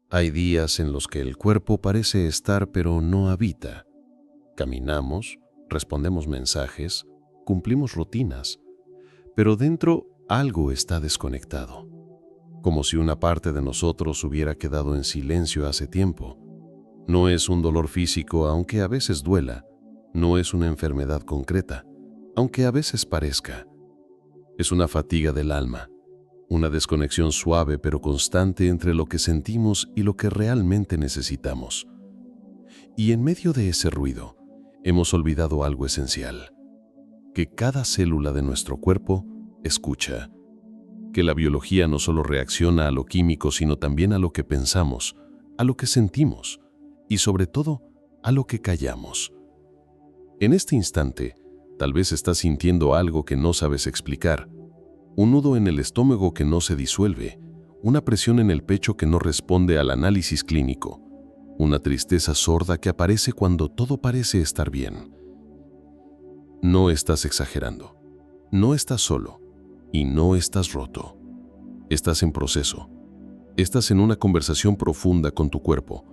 Hay días en los que el cuerpo parece estar pero no habita. Caminamos, respondemos mensajes, cumplimos rutinas, pero dentro algo está desconectado, como si una parte de nosotros hubiera quedado en silencio hace tiempo. No es un dolor físico, aunque a veces duela. No es una enfermedad concreta, aunque a veces parezca. Es una fatiga del alma, una desconexión suave pero constante entre lo que sentimos y lo que realmente necesitamos. Y en medio de ese ruido, hemos olvidado algo esencial: que cada célula de nuestro cuerpo escucha, que la biología no solo reacciona a lo químico, sino también a lo que pensamos, a lo que sentimos y sobre todo a lo que callamos. En este instante, tal vez estás sintiendo algo que no sabes explicar, un nudo en el estómago que no se disuelve, una presión en el pecho que no responde al análisis clínico, una tristeza sorda que aparece cuando todo parece estar bien. No estás exagerando, no estás solo y no estás roto. Estás en proceso, estás en una conversación profunda con tu cuerpo,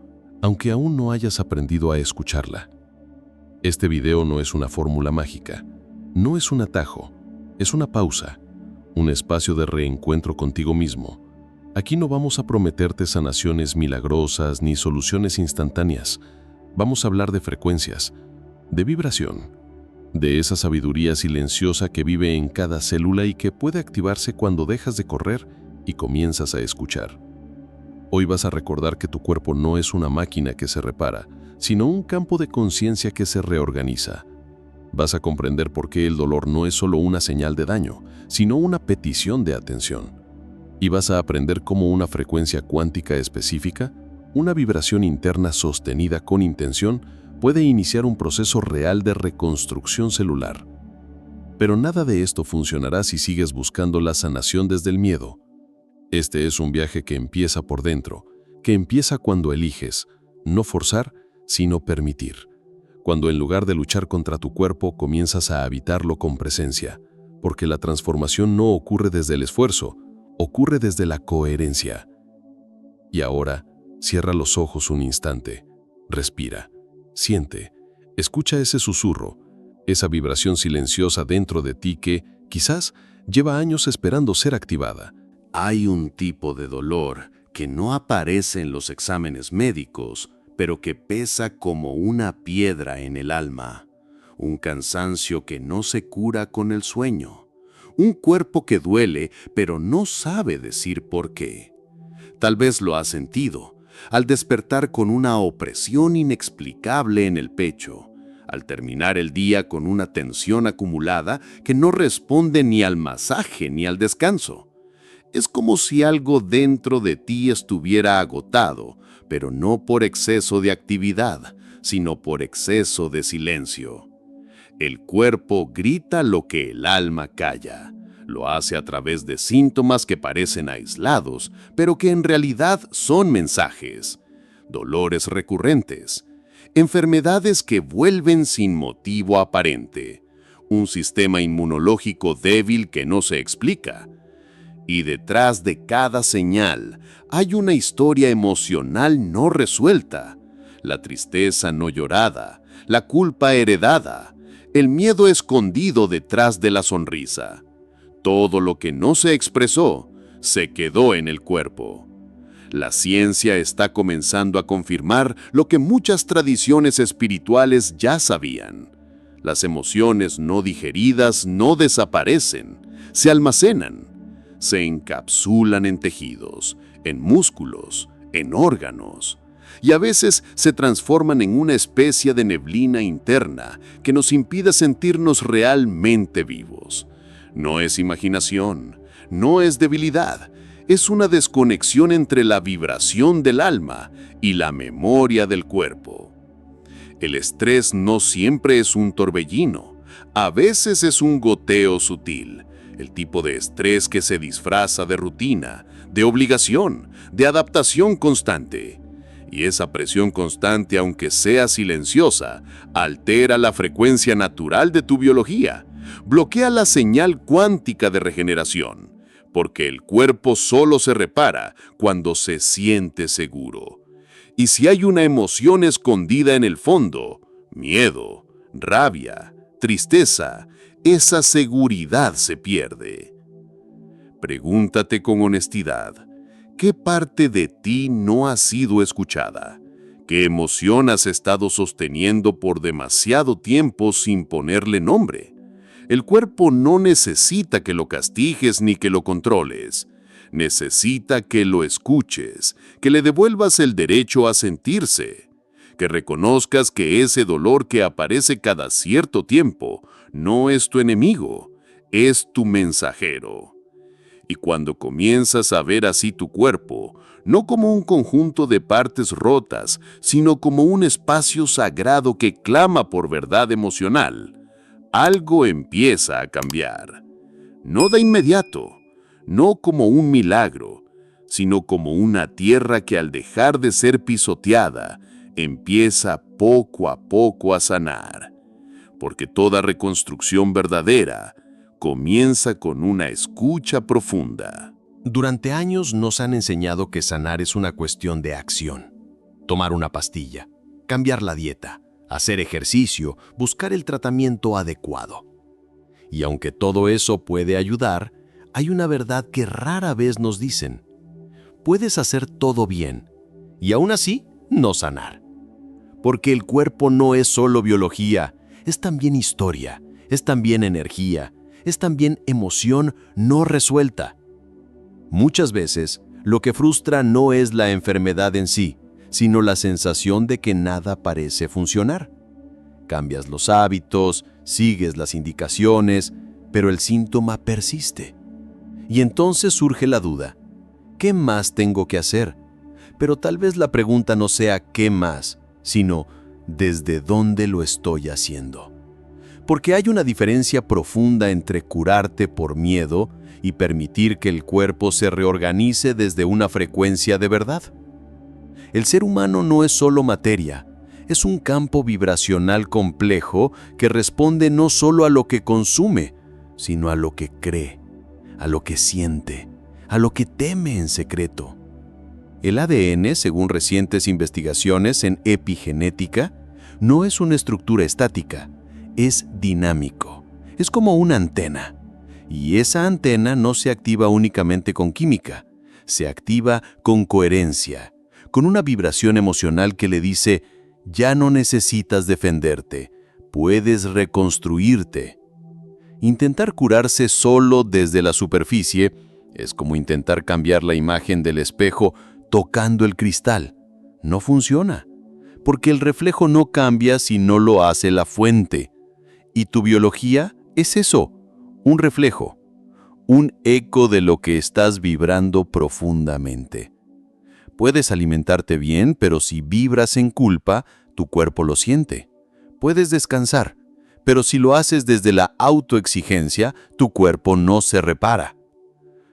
aunque aún no hayas aprendido a escucharla. Este video no es una fórmula mágica, no es un atajo, es una pausa, un espacio de reencuentro contigo mismo. Aquí no vamos a prometerte sanaciones milagrosas ni soluciones instantáneas. Vamos a hablar de frecuencias, de vibración, de esa sabiduría silenciosa que vive en cada célula y que puede activarse cuando dejas de correr y comienzas a escuchar. Hoy vas a recordar que tu cuerpo no es una máquina que se repara, sino un campo de conciencia que se reorganiza. Vas a comprender por qué el dolor no es solo una señal de daño, sino una petición de atención. Y vas a aprender cómo una frecuencia cuántica específica, una vibración interna sostenida con intención, puede iniciar un proceso real de reconstrucción celular. Pero nada de esto funcionará si sigues buscando la sanación desde el miedo. Este es un viaje que empieza por dentro, que empieza cuando eliges, no forzar, sino permitir. Cuando en lugar de luchar contra tu cuerpo, comienzas a habitarlo con presencia, porque la transformación no ocurre desde el esfuerzo, ocurre desde la coherencia. Y ahora, cierra los ojos un instante, respira, siente, escucha ese susurro, esa vibración silenciosa dentro de ti que, quizás, lleva años esperando ser activada. Hay un tipo de dolor que no aparece en los exámenes médicos, pero que pesa como una piedra en el alma. Un cansancio que no se cura con el sueño. Un cuerpo que duele, pero no sabe decir por qué. Tal vez lo has sentido, al despertar con una opresión inexplicable en el pecho, al terminar el día con una tensión acumulada que no responde ni al masaje ni al descanso. Es como si algo dentro de ti estuviera agotado, pero no por exceso de actividad, sino por exceso de silencio. El cuerpo grita lo que el alma calla. Lo hace a través de síntomas que parecen aislados, pero que en realidad son mensajes. Dolores recurrentes, enfermedades que vuelven sin motivo aparente, un sistema inmunológico débil que no se explica. Y detrás de cada señal hay una historia emocional no resuelta, la tristeza no llorada, la culpa heredada, el miedo escondido detrás de la sonrisa. Todo lo que no se expresó se quedó en el cuerpo. La ciencia está comenzando a confirmar lo que muchas tradiciones espirituales ya sabían. Las emociones no digeridas no desaparecen, se almacenan. Se encapsulan en tejidos, en músculos, en órganos, y a veces se transforman en una especie de neblina interna que nos impide sentirnos realmente vivos. No es imaginación, no es debilidad, es una desconexión entre la vibración del alma y la memoria del cuerpo. El estrés no siempre es un torbellino, a veces es un goteo sutil. El tipo de estrés que se disfraza de rutina, de obligación, de adaptación constante. Y esa presión constante, aunque sea silenciosa, altera la frecuencia natural de tu biología, bloquea la señal cuántica de regeneración, porque el cuerpo solo se repara cuando se siente seguro. Y si hay una emoción escondida en el fondo, miedo, rabia, tristeza, esa seguridad se pierde. Pregúntate con honestidad, ¿qué parte de ti no ha sido escuchada? ¿Qué emoción has estado sosteniendo por demasiado tiempo sin ponerle nombre? El cuerpo no necesita que lo castigues ni que lo controles. Necesita que lo escuches, que le devuelvas el derecho a sentirse, que reconozcas que ese dolor que aparece cada cierto tiempo no es tu enemigo, es tu mensajero. Y cuando comienzas a ver así tu cuerpo, no como un conjunto de partes rotas, sino como un espacio sagrado que clama por verdad emocional, algo empieza a cambiar. No de inmediato, no como un milagro, sino como una tierra que al dejar de ser pisoteada, empieza poco a poco a sanar. Porque toda reconstrucción verdadera comienza con una escucha profunda. Durante años nos han enseñado que sanar es una cuestión de acción. Tomar una pastilla, cambiar la dieta, hacer ejercicio, buscar el tratamiento adecuado. Y aunque todo eso puede ayudar, hay una verdad que rara vez nos dicen. Puedes hacer todo bien y aún así no sanar. Porque el cuerpo no es solo biología, es también historia, es también energía, es también emoción no resuelta. Muchas veces, lo que frustra no es la enfermedad en sí, sino la sensación de que nada parece funcionar. Cambias los hábitos, sigues las indicaciones, pero el síntoma persiste. Y entonces surge la duda, ¿qué más tengo que hacer? Pero tal vez la pregunta no sea ¿qué más?, sino ¿desde dónde lo estoy haciendo? Porque hay una diferencia profunda entre curarte por miedo y permitir que el cuerpo se reorganice desde una frecuencia de verdad. El ser humano no es solo materia, es un campo vibracional complejo que responde no solo a lo que consume, sino a lo que cree, a lo que siente, a lo que teme en secreto. El ADN, según recientes investigaciones en epigenética, no es una estructura estática, es dinámico, es como una antena. Y esa antena no se activa únicamente con química, se activa con coherencia, con una vibración emocional que le dice, ya no necesitas defenderte, puedes reconstruirte. Intentar curarse solo desde la superficie es como intentar cambiar la imagen del espejo tocando el cristal. No funciona, porque el reflejo no cambia si no lo hace la fuente. Y tu biología es eso, un reflejo, un eco de lo que estás vibrando profundamente. Puedes alimentarte bien, pero si vibras en culpa, tu cuerpo lo siente. Puedes descansar, pero si lo haces desde la autoexigencia, tu cuerpo no se repara.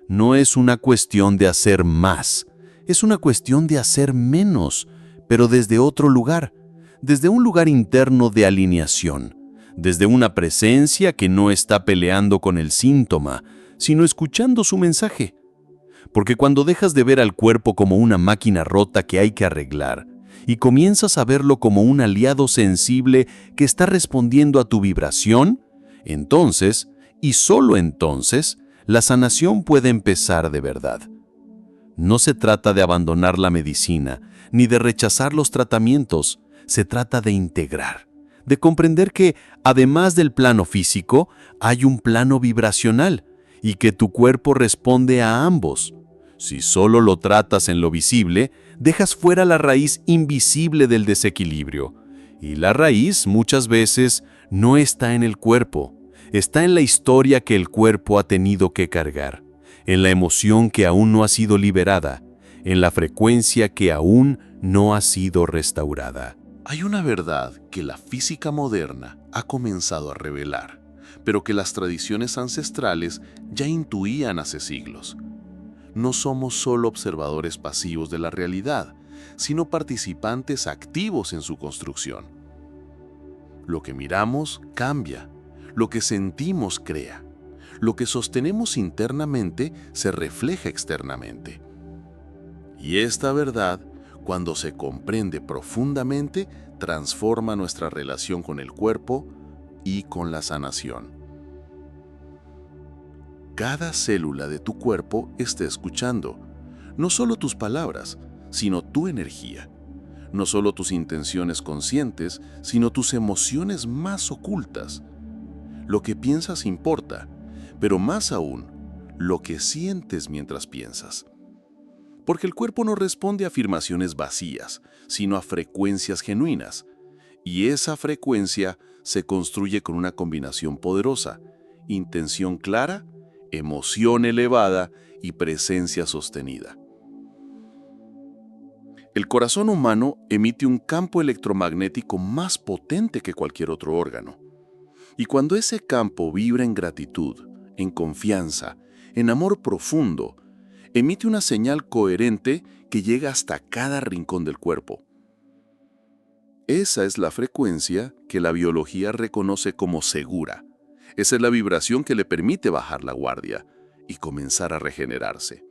No es una cuestión de hacer más, es una cuestión de hacer menos, pero desde otro lugar, desde un lugar interno de alineación, desde una presencia que no está peleando con el síntoma, sino escuchando su mensaje. Porque cuando dejas de ver al cuerpo como una máquina rota que hay que arreglar, y comienzas a verlo como un aliado sensible que está respondiendo a tu vibración, entonces, y solo entonces, la sanación puede empezar de verdad. No se trata de abandonar la medicina, ni de rechazar los tratamientos, se trata de integrar, de comprender que, además del plano físico, hay un plano vibracional, y que tu cuerpo responde a ambos. Si solo lo tratas en lo visible, dejas fuera la raíz invisible del desequilibrio. Y la raíz, muchas veces, no está en el cuerpo, está en la historia que el cuerpo ha tenido que cargar, en la emoción que aún no ha sido liberada, en la frecuencia que aún no ha sido restaurada. Hay una verdad que la física moderna ha comenzado a revelar, pero que las tradiciones ancestrales ya intuían hace siglos. No somos solo observadores pasivos de la realidad, sino participantes activos en su construcción. Lo que miramos cambia, lo que sentimos crea, Lo que sostenemos internamente se refleja externamente. Y esta verdad, cuando se comprende profundamente, transforma nuestra relación con el cuerpo y con la sanación. Cada célula de tu cuerpo está escuchando, no solo tus palabras, sino tu energía. No solo tus intenciones conscientes, sino tus emociones más ocultas. Lo que piensas importa, pero más aún, lo que sientes mientras piensas. Porque el cuerpo no responde a afirmaciones vacías, sino a frecuencias genuinas. Y esa frecuencia se construye con una combinación poderosa: intención clara, emoción elevada y presencia sostenida. El corazón humano emite un campo electromagnético más potente que cualquier otro órgano. Y cuando ese campo vibra en gratitud, en confianza, en amor profundo, emite una señal coherente que llega hasta cada rincón del cuerpo. Esa es la frecuencia que la biología reconoce como segura. Esa es la vibración que le permite bajar la guardia y comenzar a regenerarse.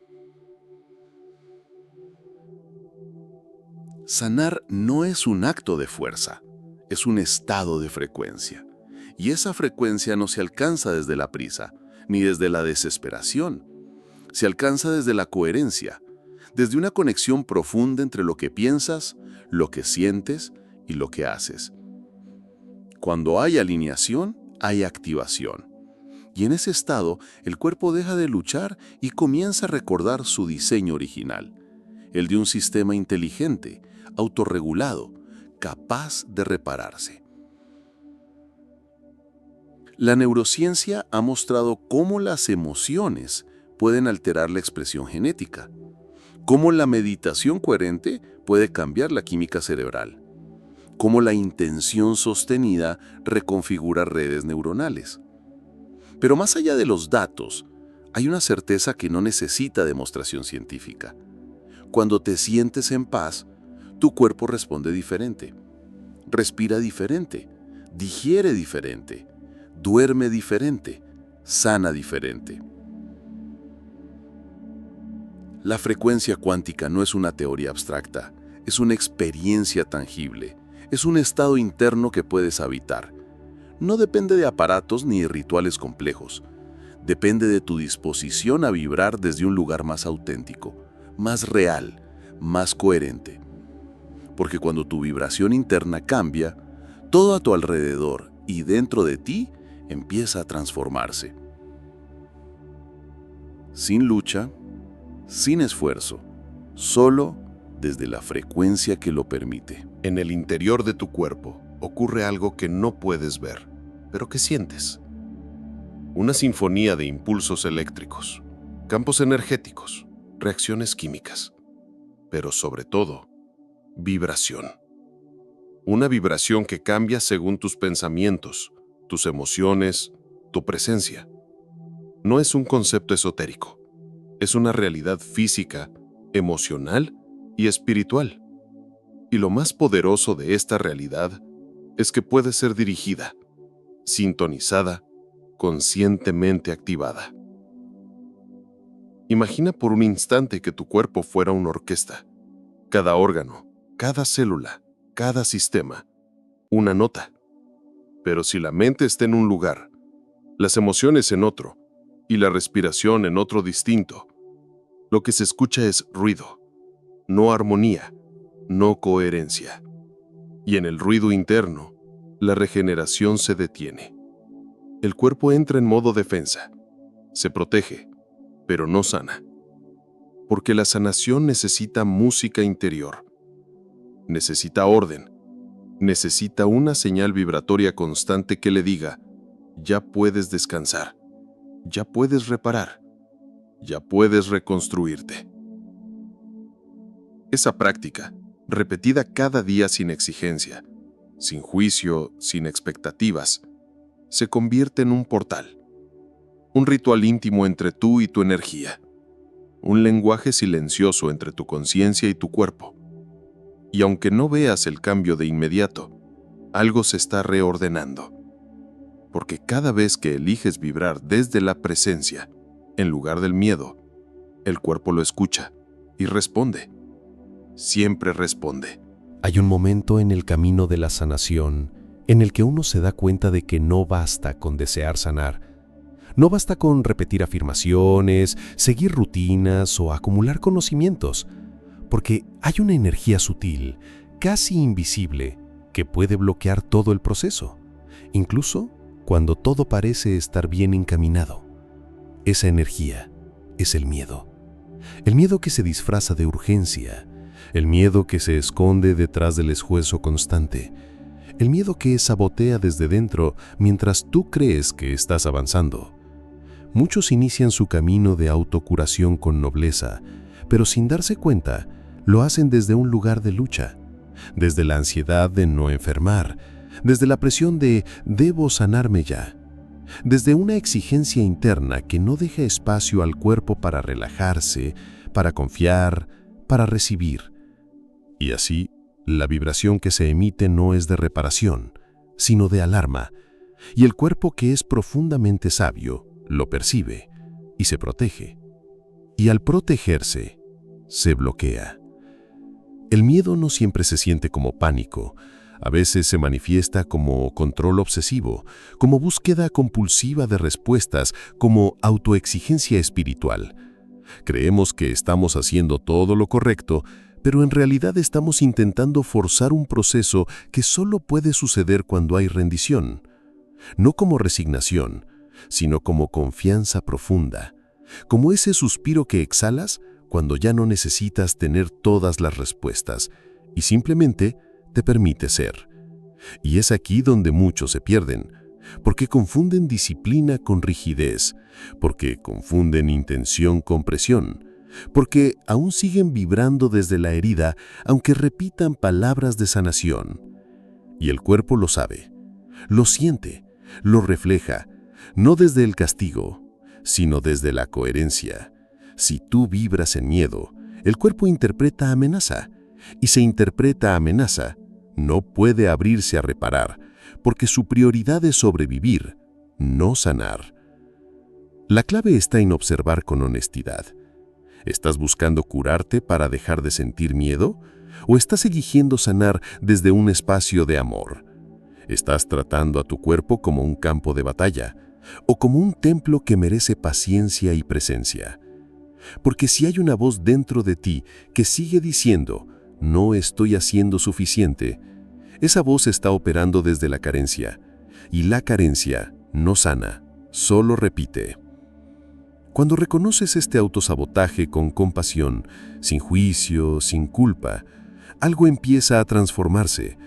Sanar no es un acto de fuerza, es un estado de frecuencia. Y esa frecuencia no se alcanza desde la prisa, ni desde la desesperación. Se alcanza desde la coherencia, desde una conexión profunda entre lo que piensas, lo que sientes y lo que haces. Cuando hay alineación, hay activación. Y en ese estado, el cuerpo deja de luchar y comienza a recordar su diseño original, el de un sistema inteligente, autorregulado, capaz de repararse. La neurociencia ha mostrado cómo las emociones pueden alterar la expresión genética, cómo la meditación coherente puede cambiar la química cerebral, cómo la intención sostenida reconfigura redes neuronales. Pero más allá de los datos, hay una certeza que no necesita demostración científica. Cuando te sientes en paz, tu cuerpo responde diferente, respira diferente, digiere diferente, duerme diferente, sana diferente. La frecuencia cuántica no es una teoría abstracta, es una experiencia tangible, es un estado interno que puedes habitar. No depende de aparatos ni de rituales complejos, depende de tu disposición a vibrar desde un lugar más auténtico, más real, más coherente. Porque cuando tu vibración interna cambia, todo a tu alrededor y dentro de ti empieza a transformarse. Sin lucha, sin esfuerzo, solo desde la frecuencia que lo permite. En el interior de tu cuerpo ocurre algo que no puedes ver, pero que sientes. Una sinfonía de impulsos eléctricos, campos energéticos, reacciones químicas, pero sobre todo, vibración. Una vibración que cambia según tus pensamientos, tus emociones, tu presencia. No es un concepto esotérico, es una realidad física, emocional y espiritual. Y lo más poderoso de esta realidad es que puede ser dirigida, sintonizada, conscientemente activada. Imagina por un instante que tu cuerpo fuera una orquesta. Cada órgano, cada célula, cada sistema, una nota. Pero si la mente está en un lugar, las emociones en otro y la respiración en otro distinto, lo que se escucha es ruido, no armonía, no coherencia. Y en el ruido interno, la regeneración se detiene. El cuerpo entra en modo defensa, se protege, pero no sana. Porque la sanación necesita música interior, necesita orden, necesita una señal vibratoria constante que le diga: ya puedes descansar, ya puedes reparar, ya puedes reconstruirte. Esa práctica, repetida cada día sin exigencia, sin juicio, sin expectativas, se convierte en un portal, un ritual íntimo entre tú y tu energía, un lenguaje silencioso entre tu conciencia y tu cuerpo. Y aunque no veas el cambio de inmediato, algo se está reordenando. porque cada vez que eliges vibrar desde la presencia, en lugar del miedo, el cuerpo lo escucha y responde. Siempre responde. Hay un momento en el camino de la sanación en el que uno se da cuenta de que no basta con desear sanar. No basta con repetir afirmaciones, seguir rutinas o acumular conocimientos, porque hay una energía sutil, casi invisible, que puede bloquear todo el proceso, incluso cuando todo parece estar bien encaminado. Esa energía es el miedo. El miedo que se disfraza de urgencia, el miedo que se esconde detrás del esfuerzo constante, el miedo que sabotea desde dentro mientras tú crees que estás avanzando. Muchos inician su camino de autocuración con nobleza, pero sin darse cuenta, lo hacen desde un lugar de lucha, desde la ansiedad de no enfermar, desde la presión de «debo sanarme ya», desde una exigencia interna que no deja espacio al cuerpo para relajarse, para confiar, para recibir. Y así, la vibración que se emite no es de reparación, sino de alarma, y el cuerpo, que es profundamente sabio, lo percibe y se protege. Y al protegerse, se bloquea. El miedo no siempre se siente como pánico. A veces se manifiesta como control obsesivo, como búsqueda compulsiva de respuestas, como autoexigencia espiritual. Creemos que estamos haciendo todo lo correcto, pero en realidad estamos intentando forzar un proceso que solo puede suceder cuando hay rendición. No como resignación, sino como confianza profunda, como ese suspiro que exhalas cuando ya no necesitas tener todas las respuestas y simplemente te permite ser. Y es aquí donde muchos se pierden, porque confunden disciplina con rigidez, porque confunden intención con presión, porque aún siguen vibrando desde la herida aunque repitan palabras de sanación. Y el cuerpo lo sabe, lo siente, lo refleja, no desde el castigo, sino desde la coherencia. Si tú vibras en miedo, el cuerpo interpreta amenaza, y se interpreta amenaza, no puede abrirse a reparar, porque su prioridad es sobrevivir, no sanar. La clave está en observar con honestidad. ¿Estás buscando curarte para dejar de sentir miedo? ¿O estás eligiendo sanar desde un espacio de amor? ¿Estás tratando a tu cuerpo como un campo de batalla o como un templo que merece paciencia y presencia? Porque si hay una voz dentro de ti que sigue diciendo, no estoy haciendo suficiente, esa voz está operando desde la carencia, y la carencia no sana, solo repite. Cuando reconoces este autosabotaje con compasión, sin juicio, sin culpa, algo empieza a transformarse,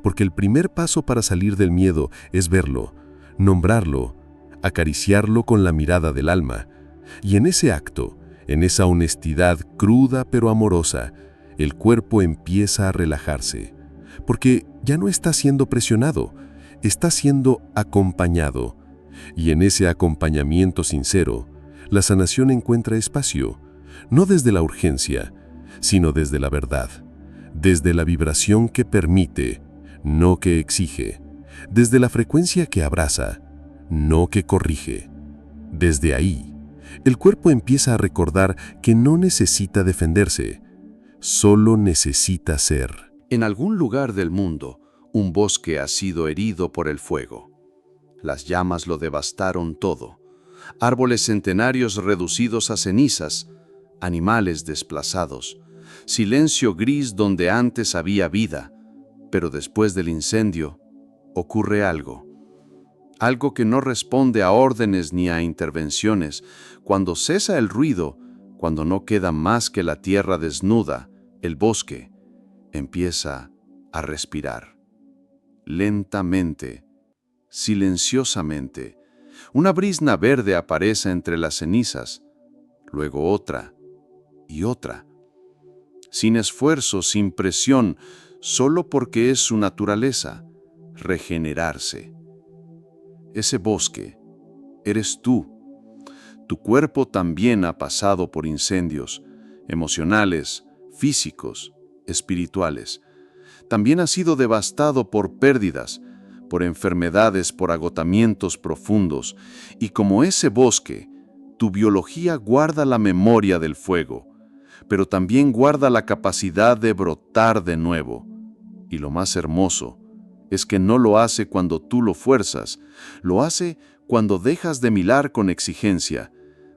porque el primer paso para salir del miedo es verlo, nombrarlo, acariciarlo con la mirada del alma, y en ese acto, en esa honestidad cruda pero amorosa, el cuerpo empieza a relajarse, porque ya no está siendo presionado, está siendo acompañado, y en ese acompañamiento sincero, la sanación encuentra espacio, no desde la urgencia, sino desde la verdad, desde la vibración que permite, no que exige, desde la frecuencia que abraza, no que corrige. Desde ahí, el cuerpo empieza a recordar que no necesita defenderse, solo necesita ser. En algún lugar del mundo, un bosque ha sido herido por el fuego. Las llamas lo devastaron todo. Árboles centenarios reducidos a cenizas, animales desplazados, silencio gris donde antes había vida, pero después del incendio ocurre algo. Algo que no responde a órdenes ni a intervenciones. Cuando cesa el ruido, cuando no queda más que la tierra desnuda, el bosque empieza a respirar. Lentamente, silenciosamente, una brizna verde aparece entre las cenizas, luego otra y otra. Sin esfuerzo, sin presión, solo porque es su naturaleza, regenerarse. Ese bosque eres tú. Tu cuerpo también ha pasado por incendios emocionales, físicos, espirituales. También ha sido devastado por pérdidas, por enfermedades, por agotamientos profundos, y como ese bosque, tu biología guarda la memoria del fuego, pero también guarda la capacidad de brotar de nuevo. Y lo más hermoso es que no lo hace cuando tú lo fuerzas, lo hace cuando dejas de mirar con exigencia,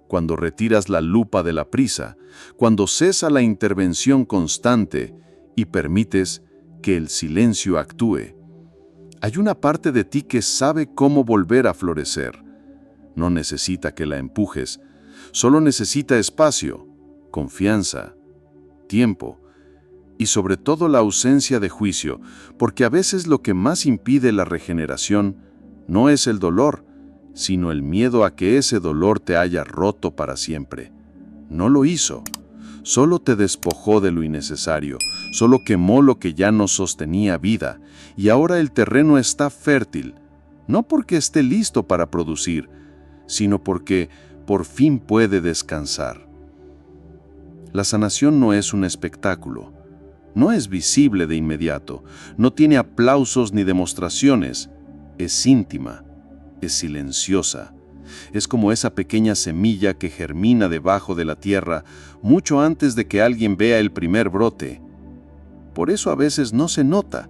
cuando retiras la lupa de la prisa, cuando cesa la intervención constante y permites que el silencio actúe. Hay una parte de ti que sabe cómo volver a florecer. No necesita que la empujes, solo necesita espacio, confianza, tiempo y sobre todo la ausencia de juicio, porque a veces lo que más impide la regeneración no es el dolor, sino el miedo a que ese dolor te haya roto para siempre. No lo hizo, solo te despojó de lo innecesario, solo quemó lo que ya no sostenía vida, y ahora el terreno está fértil, no porque esté listo para producir, sino porque por fin puede descansar. La sanación no es un espectáculo, no es visible de inmediato, no tiene aplausos ni demostraciones, es íntima, es silenciosa. Es como esa pequeña semilla que germina debajo de la tierra mucho antes de que alguien vea el primer brote. Por eso a veces no se nota,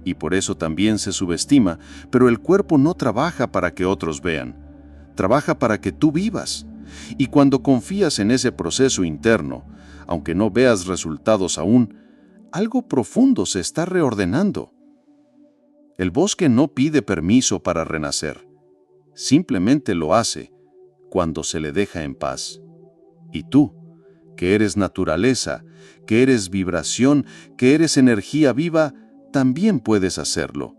y por eso también se subestima, pero el cuerpo no trabaja para que otros vean, trabaja para que tú vivas. Y cuando confías en ese proceso interno, aunque no veas resultados aún, algo profundo se está reordenando. El bosque no pide permiso para renacer. Simplemente lo hace cuando se le deja en paz. Y tú, que eres naturaleza, que eres vibración, que eres energía viva, también puedes hacerlo.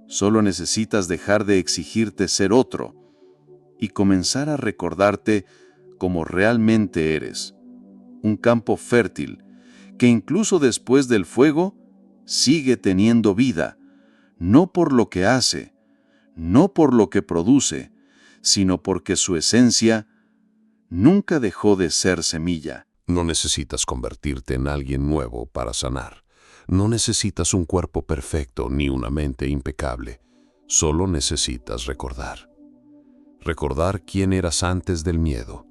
Solo necesitas dejar de exigirte ser otro y comenzar a recordarte como realmente eres. Un campo fértil que incluso después del fuego sigue teniendo vida, no por lo que hace, no por lo que produce, sino porque su esencia nunca dejó de ser semilla. No necesitas convertirte en alguien nuevo para sanar. No necesitas un cuerpo perfecto ni una mente impecable. Solo necesitas recordar. Recordar quién eras antes del miedo,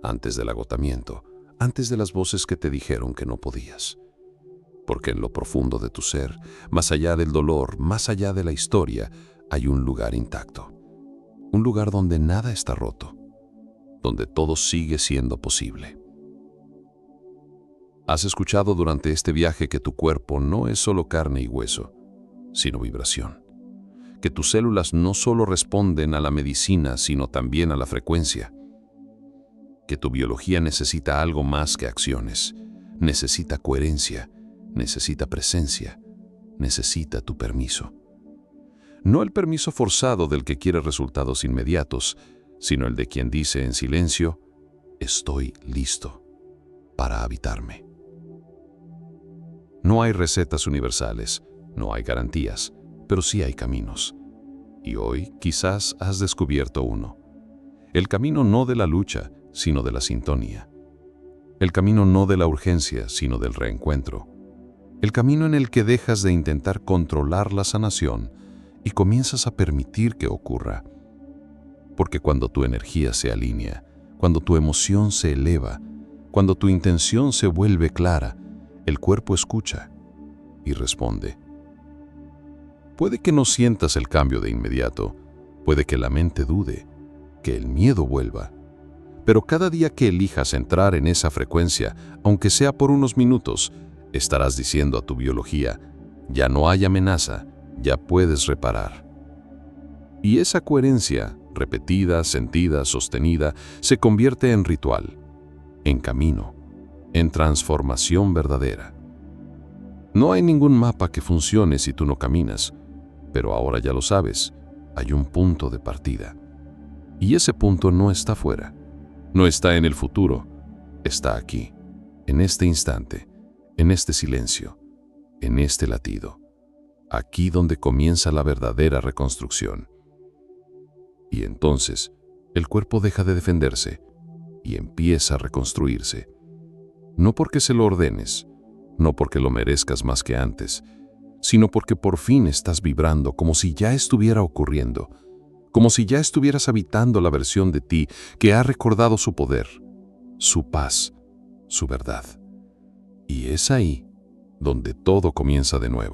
antes del agotamiento, antes de las voces que te dijeron que no podías. Porque en lo profundo de tu ser, más allá del dolor, más allá de la historia, hay un lugar intacto. Un lugar donde nada está roto, donde todo sigue siendo posible. Has escuchado durante este viaje que tu cuerpo no es solo carne y hueso, sino vibración. Que tus células no solo responden a la medicina, sino también a la frecuencia. Que tu biología necesita algo más que acciones. Necesita coherencia, necesita presencia, necesita tu permiso. No el permiso forzado del que quiere resultados inmediatos, sino el de quien dice en silencio, estoy listo para habitarme. No hay recetas universales, no hay garantías, pero sí hay caminos. Y hoy quizás has descubierto uno. El camino no de la lucha, sino de la sintonía. El camino no de la urgencia, sino del reencuentro. El camino en el que dejas de intentar controlar la sanación y comienzas a permitir que ocurra. Porque cuando tu energía se alinea, cuando tu emoción se eleva, cuando tu intención se vuelve clara, el cuerpo escucha y responde. Puede que no sientas el cambio de inmediato, puede que la mente dude, que el miedo vuelva, pero cada día que elijas entrar en esa frecuencia, aunque sea por unos minutos, estarás diciendo a tu biología, ya no hay amenaza, ya puedes reparar. Y esa coherencia, repetida, sentida, sostenida, se convierte en ritual, en camino, en transformación verdadera. No hay ningún mapa que funcione si tú no caminas, pero ahora ya lo sabes, hay un punto de partida. Y ese punto no está fuera, no está en el futuro, está aquí, en este instante, en este silencio, en este latido. Aquí donde comienza la verdadera reconstrucción. Y entonces, el cuerpo deja de defenderse y empieza a reconstruirse. No porque se lo ordenes, no porque lo merezcas más que antes, sino porque por fin estás vibrando como si ya estuviera ocurriendo, como si ya estuvieras habitando la versión de ti que ha recordado su poder, su paz, su verdad. Y es ahí donde todo comienza de nuevo.